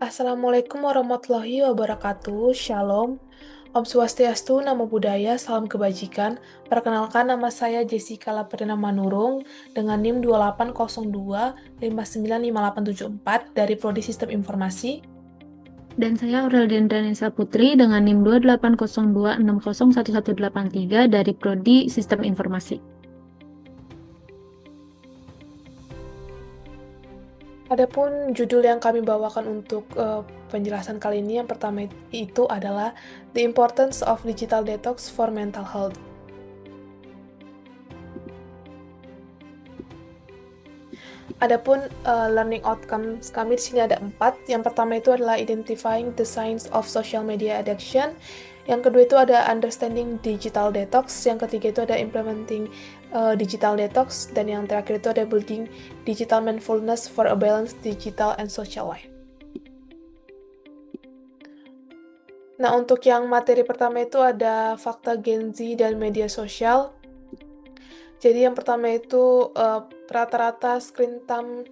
Assalamualaikum warahmatullahi wabarakatuh. Shalom. Om Swastiastu, Namo Buddhaya, Salam Kebajikan. Perkenalkan, nama saya Jessica Laperdana Manurung dengan NIM 2802595874 dari Prodi Sistem Informasi. Dan saya Aurelian Danesa Putri dengan NIM 2802601183 dari Prodi Sistem Informasi. Adapun judul yang kami bawakan untuk penjelasan kali ini, yang pertama itu adalah The Importance of Digital Detox for Mental Health. Adapun learning outcomes kami di sini ada 4. Yang pertama itu adalah identifying the signs of social media addiction. Yang kedua itu ada understanding digital detox. Yang ketiga itu ada implementing digital detox. Dan yang terakhir itu ada building digital mindfulness for a balanced digital and social life. Nah, untuk yang materi pertama itu ada fakta Gen Z dan media sosial. Jadi yang pertama itu rata-rata screen time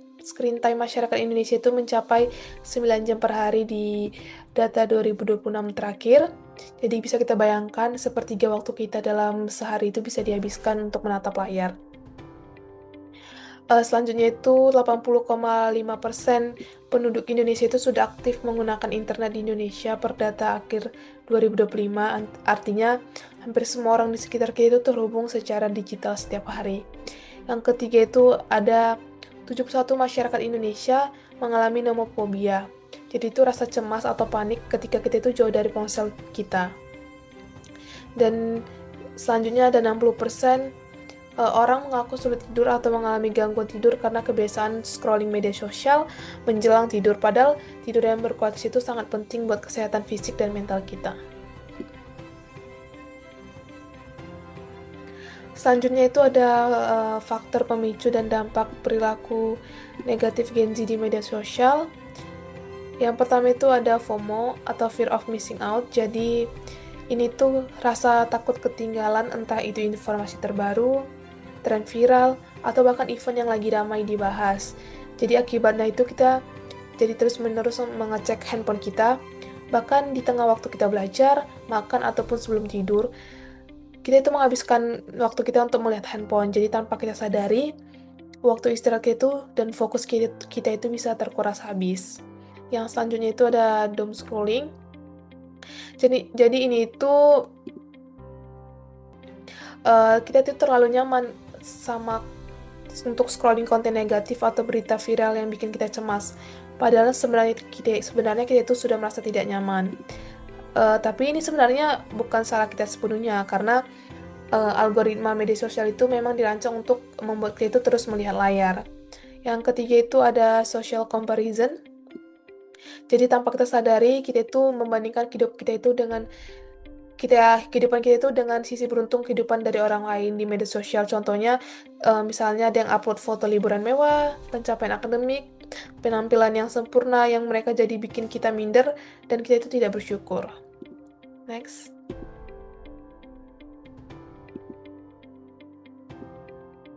masyarakat Indonesia itu mencapai 9 jam per hari di data 2026 terakhir. Jadi bisa kita bayangkan sepertiga waktu kita dalam sehari itu bisa dihabiskan untuk menatap layar. Selanjutnya itu 80,5% penduduk Indonesia itu sudah aktif menggunakan internet di Indonesia per data akhir 2025. Artinya hampir semua orang di sekitar kita itu terhubung secara digital setiap hari. Yang ketiga itu ada 71 masyarakat Indonesia mengalami nomophobia. Jadi itu rasa cemas atau panik ketika kita itu jauh dari ponsel kita. Dan selanjutnya ada 60% orang mengaku sulit tidur atau mengalami gangguan tidur karena kebiasaan scrolling media sosial menjelang tidur. Padahal tidur yang berkualitas itu sangat penting buat kesehatan fisik dan mental kita. Selanjutnya itu ada faktor pemicu dan dampak perilaku negatif Gen Z di media sosial. Yang pertama itu ada FOMO atau fear of missing out. Jadi ini tuh rasa takut ketinggalan, entah itu informasi terbaru, tren viral, atau bahkan event yang lagi ramai dibahas. Jadi akibatnya itu kita jadi terus-menerus mengecek handphone kita, bahkan di tengah waktu kita belajar, makan, ataupun sebelum tidur, kita itu menghabiskan waktu kita untuk melihat handphone. Jadi tanpa kita sadari, waktu istirahat itu dan fokus kita itu bisa terkuras habis. Yang selanjutnya itu ada doom scrolling. Jadi ini itu kita tuh terlalu nyaman sama untuk scrolling konten negatif atau berita viral yang bikin kita cemas. Padahal sebenarnya kita itu sudah merasa tidak nyaman. Tapi ini sebenarnya bukan salah kita sepenuhnya, karena algoritma media sosial itu memang dirancang untuk membuat kita itu terus melihat layar. Yang ketiga itu ada social comparison. Jadi tanpa kita sadari, kita itu membandingkan kehidupan kita itu dengan sisi beruntung kehidupan dari orang lain di media sosial. Contohnya, misalnya ada yang upload foto liburan mewah, pencapaian akademik, penampilan yang sempurna yang mereka jadi bikin kita minder dan kita itu tidak bersyukur. Next.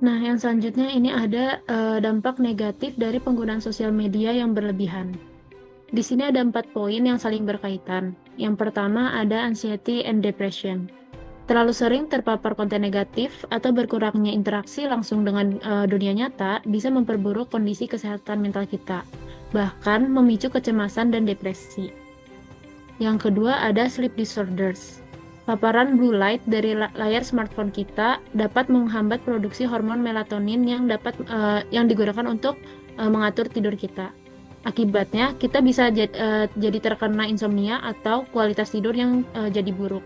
Nah, yang selanjutnya ini ada dampak negatif dari penggunaan sosial media yang berlebihan. Di sini ada 4 poin yang saling berkaitan. Yang pertama ada anxiety and depression. Terlalu sering terpapar konten negatif atau berkurangnya interaksi langsung dengan dunia nyata bisa memperburuk kondisi kesehatan mental kita, bahkan memicu kecemasan dan depresi. Yang kedua ada sleep disorders. Paparan blue light dari layar smartphone kita dapat menghambat produksi hormon melatonin yang digunakan untuk mengatur tidur kita. Akibatnya, kita bisa jadi terkena insomnia atau kualitas tidur yang jadi buruk.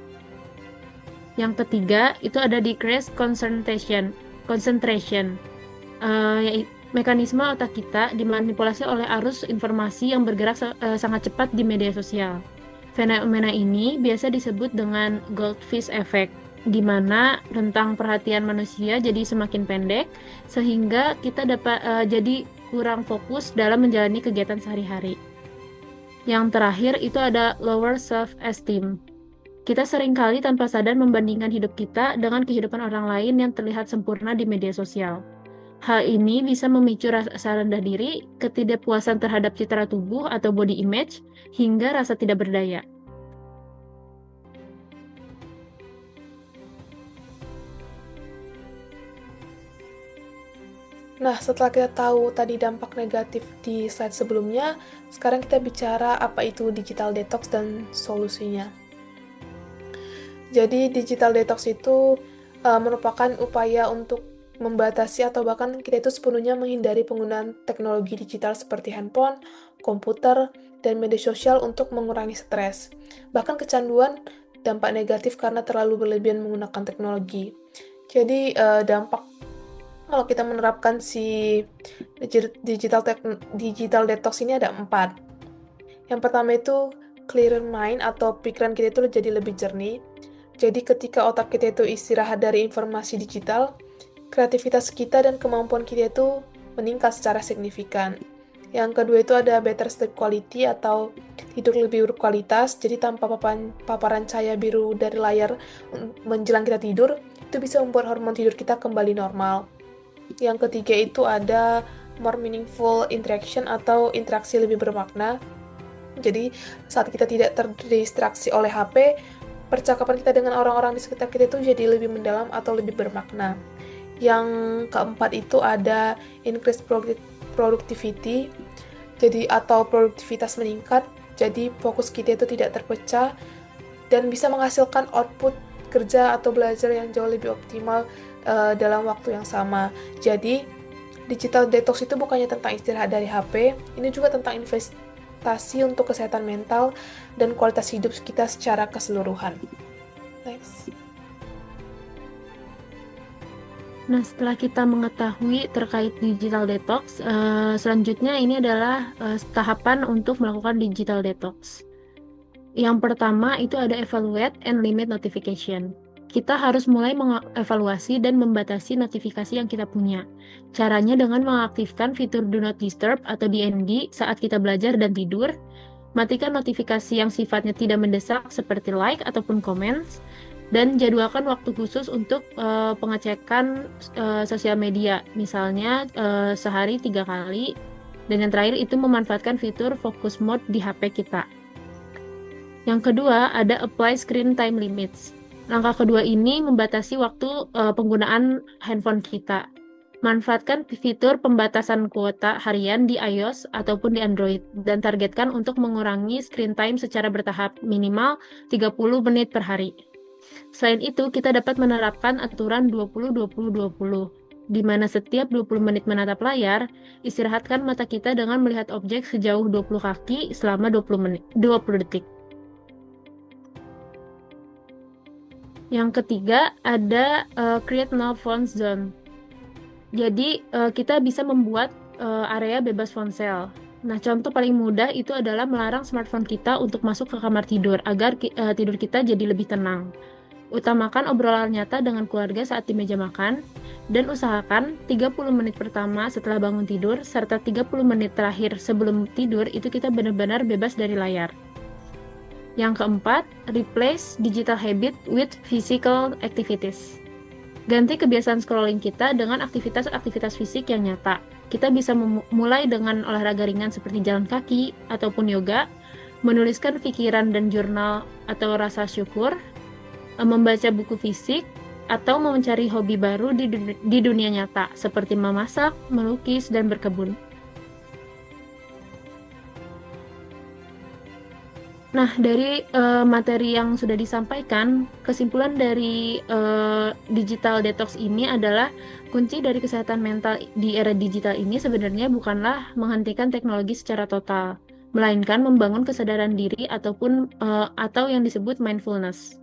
Yang ketiga, itu ada decreased concentration. Mekanisme otak kita dimanipulasi oleh arus informasi yang bergerak sangat cepat di media sosial. Fenomena ini biasa disebut dengan goldfish effect, di mana rentang perhatian manusia jadi semakin pendek, sehingga kita dapat jadi kurang fokus dalam menjalani kegiatan sehari-hari. Yang terakhir itu ada lower self-esteem. Kita seringkali tanpa sadar membandingkan hidup kita dengan kehidupan orang lain yang terlihat sempurna di media sosial. Hal ini bisa memicu rasa rendah diri, ketidakpuasan terhadap citra tubuh atau body image, hingga rasa tidak berdaya. Nah, setelah kita tahu tadi dampak negatif di slide sebelumnya, sekarang kita bicara apa itu digital detox dan solusinya. Jadi, digital detox itu merupakan upaya untuk membatasi atau bahkan kita itu sepenuhnya menghindari penggunaan teknologi digital seperti handphone, komputer, dan media sosial untuk mengurangi stres. Bahkan kecanduan dampak negatif karena terlalu berlebihan menggunakan teknologi. Jadi, dampak kalau kita menerapkan si digital detox ini ada 4. Yang pertama itu clearer mind atau pikiran kita itu jadi lebih jernih. Jadi ketika otak kita itu istirahat dari informasi digital, kreativitas kita dan kemampuan kita itu meningkat secara signifikan. Yang kedua itu ada better sleep quality atau tidur lebih berkualitas. Jadi tanpa paparan cahaya biru dari layar menjelang kita tidur, itu bisa membuat hormon tidur kita kembali normal. Yang ketiga itu ada more meaningful interaction atau interaksi lebih bermakna. Jadi saat kita tidak terdistraksi oleh HP, percakapan kita dengan orang-orang di sekitar kita itu jadi lebih mendalam atau lebih bermakna. Yang keempat itu ada increase productivity, jadi atau produktivitas meningkat. Jadi fokus kita itu tidak terpecah dan bisa menghasilkan output kerja atau belajar yang jauh lebih optimal dalam waktu yang sama. Jadi, digital detox itu bukannya tentang istirahat dari HP, ini juga tentang investasi untuk kesehatan mental dan kualitas hidup kita secara keseluruhan. Next. Nah, setelah kita mengetahui terkait digital detox, selanjutnya ini adalah tahapan untuk melakukan digital detox. Yang pertama itu ada evaluate and limit notification. Kita harus mulai mengevaluasi dan membatasi notifikasi yang kita punya. Caranya dengan mengaktifkan fitur Do Not Disturb atau DND saat kita belajar dan tidur, matikan notifikasi yang sifatnya tidak mendesak seperti like ataupun comments, dan jadwalkan waktu khusus untuk pengecekan sosial media, misalnya sehari 3 kali, dan yang terakhir itu memanfaatkan fitur focus mode di HP kita. Yang kedua, ada apply screen time limits. Langkah kedua ini membatasi waktu penggunaan handphone kita. Manfaatkan fitur pembatasan kuota harian di iOS ataupun di Android dan targetkan untuk mengurangi screen time secara bertahap minimal 30 menit per hari. Selain itu, kita dapat menerapkan aturan 20-20-20, di mana setiap 20 menit menatap layar, istirahatkan mata kita dengan melihat objek sejauh 20 kaki selama 20 detik. Yang ketiga, ada create no phone zone. Jadi, kita bisa membuat area bebas ponsel. Nah, contoh paling mudah itu adalah melarang smartphone kita untuk masuk ke kamar tidur, agar tidur kita jadi lebih tenang. Utamakan obrolan nyata dengan keluarga saat di meja makan, dan usahakan 30 menit pertama setelah bangun tidur, serta 30 menit terakhir sebelum tidur, itu kita benar-benar bebas dari layar. Yang keempat, replace digital habit with physical activities. Ganti kebiasaan scrolling kita dengan aktivitas-aktivitas fisik yang nyata. Kita bisa mulai dengan olahraga ringan seperti jalan kaki ataupun yoga, menuliskan pikiran dan jurnal atau rasa syukur, membaca buku fisik, atau mencari hobi baru di dunia nyata seperti memasak, melukis, dan berkebun. Nah, dari materi yang sudah disampaikan, kesimpulan dari digital detox ini adalah kunci dari kesehatan mental di era digital ini sebenarnya bukanlah menghentikan teknologi secara total, melainkan membangun kesadaran diri atau yang disebut mindfulness.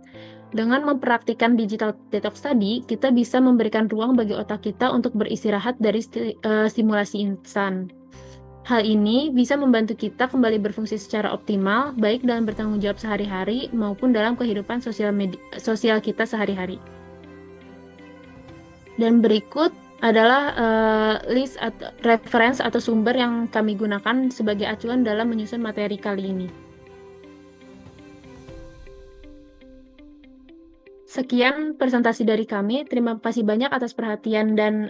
Dengan mempraktikkan digital detox tadi, kita bisa memberikan ruang bagi otak kita untuk beristirahat dari stimulasi instan. Hal ini bisa membantu kita kembali berfungsi secara optimal, baik dalam bertanggung jawab sehari-hari maupun dalam kehidupan sosial kita sehari-hari. Dan berikut adalah list atau reference atau sumber yang kami gunakan sebagai acuan dalam menyusun materi kali ini. Sekian presentasi dari kami. Terima kasih banyak atas perhatian dan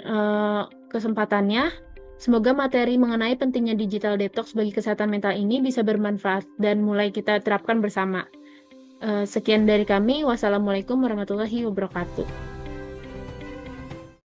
kesempatannya. Semoga materi mengenai pentingnya digital detox bagi kesehatan mental ini bisa bermanfaat dan mulai kita terapkan bersama. Sekian dari kami. Wassalamualaikum warahmatullahi wabarakatuh.